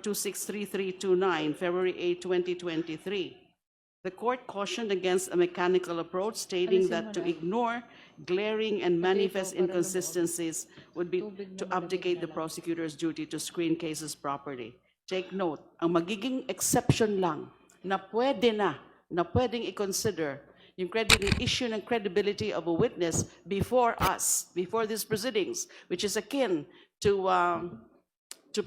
263329, February 8, 2023. The court cautioned against a mechanical approach, stating that to ignore glaring and manifest inconsistencies would be to abdicate the prosecutor's duty to screen cases properly. Take note, ang magiging exception lang na pwedeng i-consider yung issue ng credibility of a witness before us, before these proceedings, which is akin to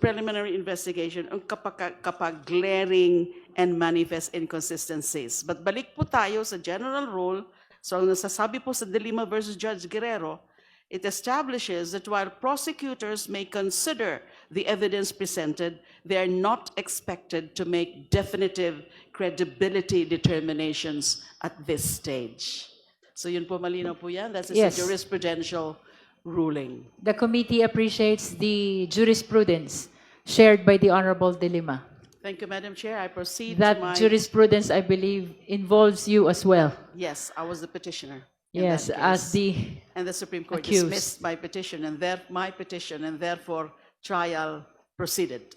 preliminary investigation kapag glaring and manifest inconsistencies. But balik po tayo sa general rule. So ang nasasabi po sa De Lima versus Judge Guerrero, it establishes that while prosecutors may consider the evidence presented, they are not expected to make definitive credibility determinations at this stage. So yun po, malinaw po yan. That's a jurisprudential ruling. The committee appreciates the jurisprudence shared by the Honorable De Lima. Thank you, Madam Chair. I proceed That to my... jurisprudence, I believe, involves you as well. Yes, I was the petitioner. in Yes, that as case. the And the Supreme Court accused. dismissed my petition, and therefore trial proceeded.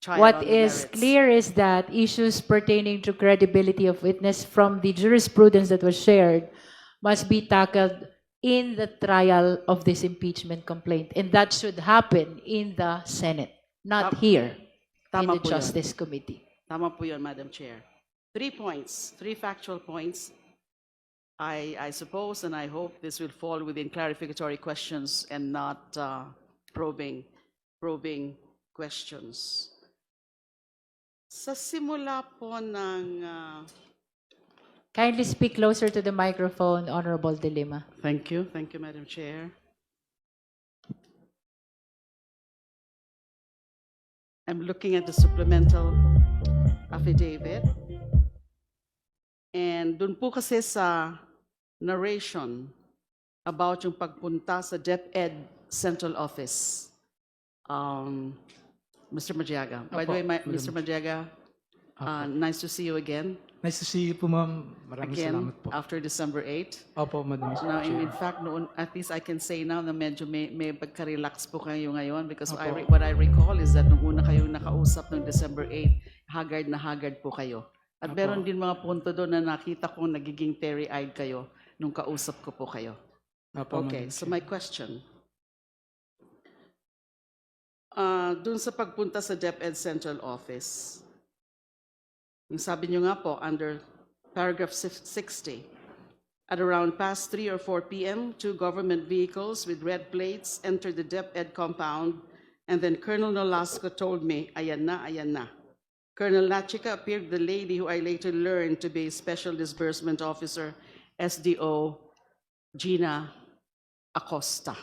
Trial what on the is merits. clear is that issues pertaining to credibility of witness from the jurisprudence that was shared must be tackled in the trial of this impeachment complaint. And that should happen in the Senate, not here in Tama the po yun. Justice Committee. Tama po yun, Madam Chair. 3 points, 3 factual points. I suppose and I hope this will fall within clarificatory questions and not probing questions. Sa simula po ng... Kindly speak closer to the microphone, Honorable De Lima. Thank you, Madam Chair. I'm looking at the supplemental affidavit. And dun po kasi sa narration about yung pagpunta sa DepEd Central Office. Mr. Majiaga. By the way, Mr. Majiaga, nice to see you again. Nice to see you po, ma'am. Maraming salamat po. After December 8. Opo, Madam Now, Chair. in fact, noon, at least I can say now na medyo may pagka-relax po kayo ngayon because Opo. what I recall is that nung una kayong nakausap ng December 8, haggard na haggard po kayo. At Opo. meron din mga punto doon na nakita kong nagiging teary-eyed kayo nung kausap ko po kayo. Opo, Okay, Madam so Chair. my question. Doon sa pagpunta sa DepEd Central Office, yung sabi nyo nga po, under paragraph 60, at around past 3 or 4 p.m., 2 government vehicles with red plates entered the DepEd compound, and then Colonel Nolasco told me, ayan na, ayan na. Colonel Lachica appeared the lady who I later learned to be Special Disbursement Officer, SDO Gina Acosta.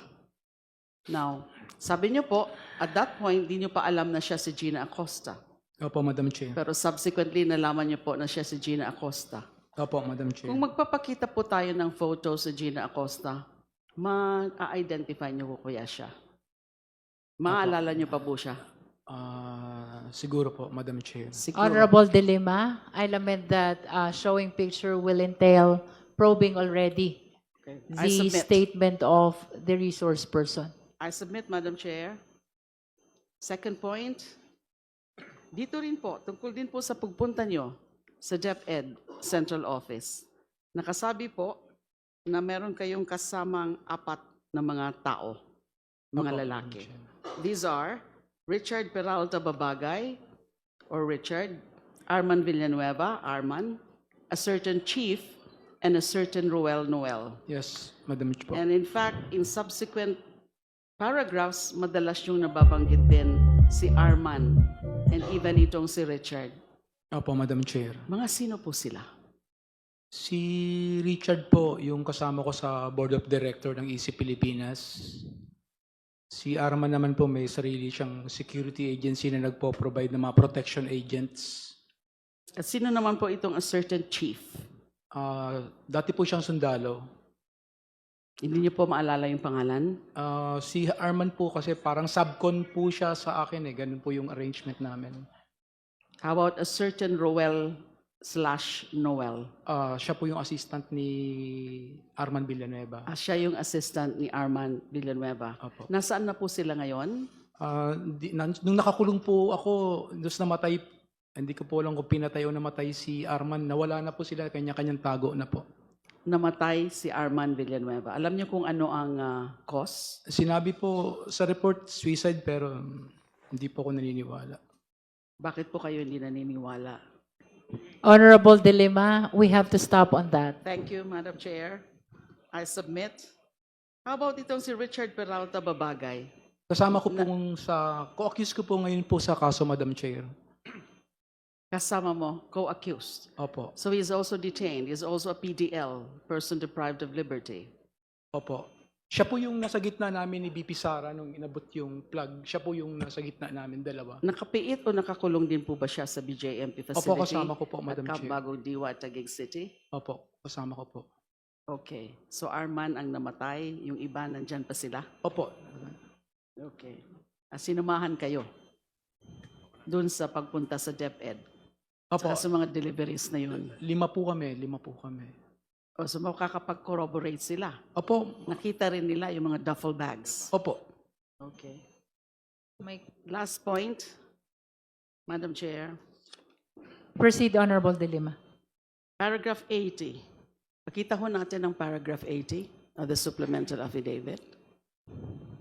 Now, sabi niyo po, at that point, di niyo pa alam na siya si Gina Acosta. Opo, Madam Chair. Pero subsequently, nalaman niyo po na siya si Gina Acosta. Opo, Madam Chair. Kung magpapakita po tayo ng photo sa Gina Acosta, ma-identify niyo po kuya siya. Maalala niyo pa po siya. Siguro po, Madam Chair. Siguro. Honorable De Lima, I lament that showing picture will entail probing already Okay. I the submit. statement of the resource person. I submit, Madam Chair. Second point, dito rin po, tungkol din po sa pagpunta nyo sa DepEd Central Office. Nakasabi po na meron kayong kasamang 4 na mga tao, mga Opo, lalaki. Madam These are Richard Peralta Babagay, or Richard, Arman Villanueva, Arman, a certain Chief, and a certain Ruel Noel. Yes, Madam Chair po. And in fact, in subsequent paragraphs, madalas yung nababanggit din si Arman and even itong si Richard. Opo, Madam Chair. Mga sino po sila? Si Richard po, yung kasama ko sa Board of Director ng EC Pilipinas. Si Arman naman po, may sarili siyang security agency na nagpo-provide ng mga protection agents. At sino naman po itong a certain chief? Dati po siyang sundalo. Hindi niyo po maalala yung pangalan? Si Arman po kasi parang subcon po siya sa akin eh. Ganun po yung arrangement namin. How about a certain Roel/Noel? Siya po yung assistant ni Arman Villanueva. Siya yung assistant ni Arman Villanueva. Opo. Nasaan na po sila ngayon? Nung nakakulong po ako, nung namatay, hindi ko po alam kung pinatay o namatay si Arman, nawala na po sila, kanya-kanyang tago na po. Namatay si Arman Villanueva. Alam niyo kung ano ang cause? Sinabi po sa report, suicide, pero hindi po ako naniniwala. Bakit po kayo hindi naniniwala? Honorable De Lima, we have to stop on that. Thank you, Madam Chair. I submit. How about itong si Richard Peralta Babagay? Kasama ko pong co-accuse ko po ngayon po sa kaso, Madam Chair. Kasama mo, co-accused. Opo. So he's also detained. He's also a PDL, person deprived of liberty. Opo. Siya po yung nasa gitna namin ni BP Sara nung inabot yung plug. Siya po yung nasa gitna namin, dalawa. Nakapiit o nakakulong din po ba siya sa BJMP facility? Opo, kasama ko po, Madam at Chair. Bagong Diwa, Taguig City? Opo, kasama ko po. Okay. So Arman ang namatay, yung iba nandyan pa sila? Opo. Okay. Sinamahan kayo doon sa pagpunta sa DepEd? Opo. Sa mga deliveries na yun? 5 po kami. O so makakapag-corroborate sila? Opo. Nakita rin nila yung mga duffel bags? Opo. Okay. My last point, Madam Chair, Proceed, Honorable De Lima. paragraph 80. Pakita ho natin ang paragraph 80 of the supplemental affidavit.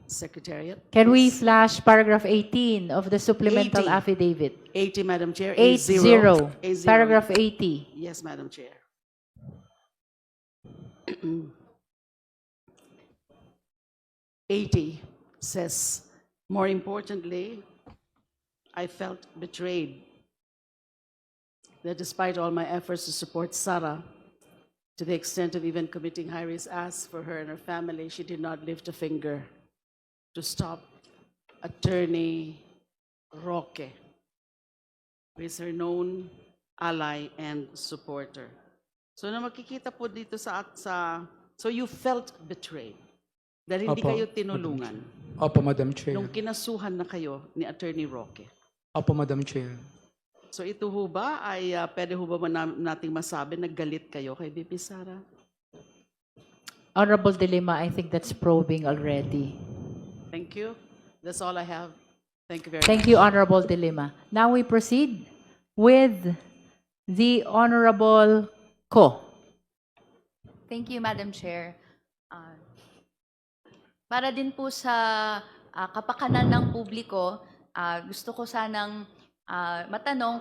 Secretariat. Can we please. flash paragraph 18 of the supplemental 80. affidavit? 80, Madam Chair. 80. 80. Paragraph 80. Yes, Madam Chair. 80 says, more importantly, I felt betrayed that despite all my efforts to support Sarah, to the extent of even committing high-risk acts for her and her family, she did not lift a finger to stop Attorney Roque, who is her known ally and supporter. So na makikita po dito so you felt betrayed dahil hindi Opo, kayo tinulungan Opo, Madam Chair. nung kinasuhan na kayo ni Attorney Roque. Opo, Madam Chair. So ito ho ba ay pwede ho ba nating masabi na galit kayo kay VP Sara? Honorable De Lima, I think that's probing already. Thank you. That's all I have. Thank you very much. Thank you, Honorable De Lima. Now we proceed with the Honorable Ko. Thank you, Madam Chair. Para din po sa kapakanan ng publiko, gusto ko sanang matanong